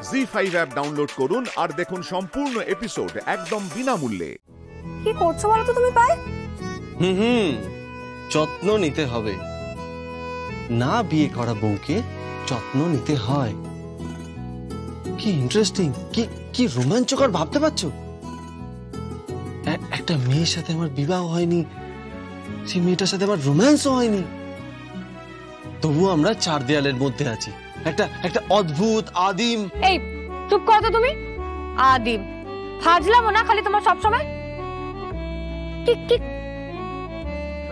ZEE5 app download করুন আর দেখুন সম্পূর্ণ এপিসোড একদম বিনামূল্যে। কি করছো বলো তো তুমি পায়ে? যত্ন নিতে হবে, না বিয়ে করা বউকে যত্ন নিতে হয়। কি ইন্টারেস্টিং, কি রোমাঞ্চকর ভাবতে পারছো? একটা মেয়ের সাথে আমার বিবাহ হয়নি, সেই মেয়েটার সাথে আমার রোম্যান্সও হয়নি, তবুও আমরা চার দেয়ালের মধ্যে আছি। একটা অদ্ভুত আদিম। এই চুপ করো তো তুমি। আদিম ফাজলামো না খালি তোমার সব সময়। কি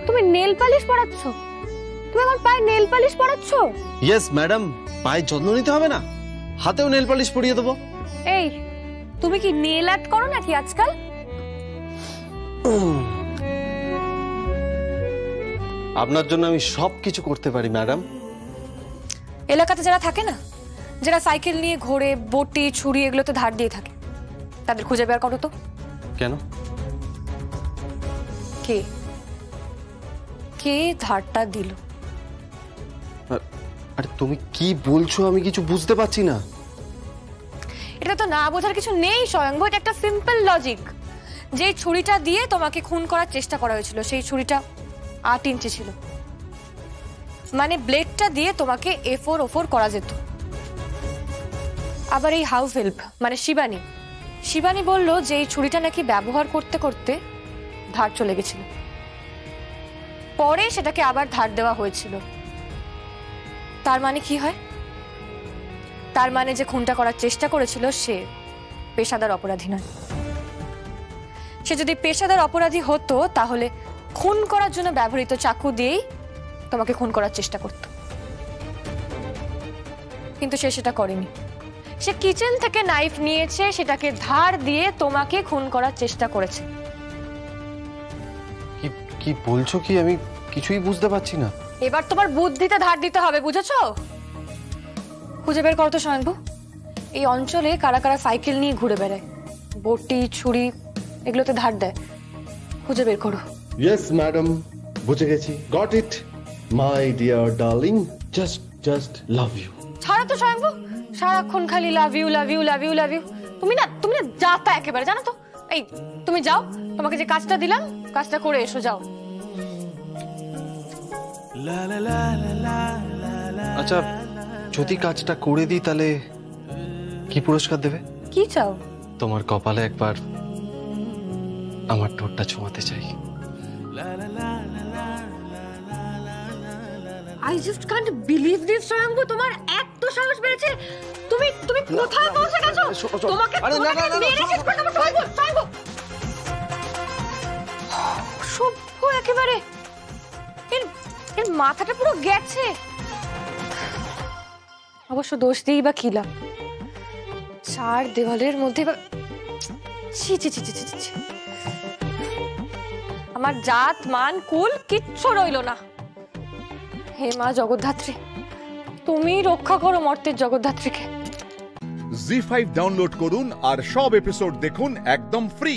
তুমি নেল পালিশ পরাচ্ছ? তুমি আমার পায়ে নেল পালিশ পরাচ্ছ? ইয়েস ম্যাডাম, পায়ে যত্ন নিতে হবে না, হাতেও নেল পালিশ পরিয়ে দেবো। এই তুমি কি নেল আর্ট করো নাকি আজকাল? আপনার জন্য আমি সবকিছু করতে পারি ম্যাডাম। এলাকাতে যারা থাকে না, যারা সাইকেল নিয়ে ঘোরে, বটি ছুরি এগুলোতে ধার দিয়ে থাকে, তাদের খুঁজে বের করো তো। কেন? কে ধারটা দিল? আরে তুমি কি বলছো, আমি কিছু বুঝতে পারছি না। এটা তো না বোঝার কিছু নেই স্বয়ংভূ, এটা একটা সিম্পল লজিক। যে ছুরিটা দিয়ে তোমাকে খুন করার চেষ্টা করা হয়েছিল, সেই ছুরিটা 8 ইঞ্চি ছিল, মানে ব্লেডটা দিয়ে তোমাকে A4 O4 করা যেত। আবার এই হাউস হেল্প মানে শিবানী বলল যে এই ছুরিটা নাকি ব্যবহার করতে করতে ধার চলে গেছিল, পরে সেটাকে আবার ধার দেওয়া হয়েছিল। তার মানে কি হয়? তার মানে যে খুনটা করার চেষ্টা করেছিল সে পেশাদার অপরাধী নয়। সে যদি পেশাদার অপরাধী হতো তাহলে খুন করার জন্য ব্যবহৃত চাকু দিয়েই তোমাকে খুন করার চেষ্টা করত, কিন্তু সে সেটা করেনি। সে কিচেন থেকে নাইফ নিয়েছে, সেটাকে ধার দিয়ে তোমাকে খুন করার চেষ্টা করেছে। কি বলছো কি? আমি কিছুই বুঝতে পারছি না। এবার তোমার বুদ্ধিতে ধার দিতে হবে, বুঝেছো? খুঁজে বের করো তো স্বয়ংভূ, এই অঞ্চলে কারা কারা সাইকেল নিয়ে ঘুরে বেড়ায়, বটি ছুরি এগুলোতে ধার দেয়। খুঁজে বের করো। ইয়েস ম্যাডাম, বুঝে গেছি। Got it my dear darling, just love you. ছাড়ো তো স্বয়ংভূ, সারাক্ষণ খালি love you love you love you love you. তুমি না যাতা একেবারে, জানো তো। এই তুমি যাও, তোমাকে যে কাজটা দিলাম কাজটা করে এসো, যাও। আচ্ছা, যদি কাজটা করে দিই তাহলে কি পুরস্কার দেবে? কি চাও? তোমার কপালে একবার আমার ঠোঁটটা ছোঁয়াতে চাই। I just can't believe this স্বয়ংভূ, তোমার এত সাহস বেড়েছে। তুমি কোথায় পৌঁছে গেছো? তোমাকে মেরে শেষ করে দেব স্বয়ংভূ। সভ্য একেবারে, এর মাথাটা পুরো গেছে। অবশ্য দোষ দিই বা কি লাভ? চার দেওয়ালের মধ্যে ছি। আমার জাত মান কুল কিচ্ছু রইল না। হে মা জগদ্ধাত্রী, তুমি রক্ষা করো মর্তের জগদ্ধাত্রীকে। জি5 ডাউনলোড করুন আর সব এপিসোড দেখুন একদম ফ্রি।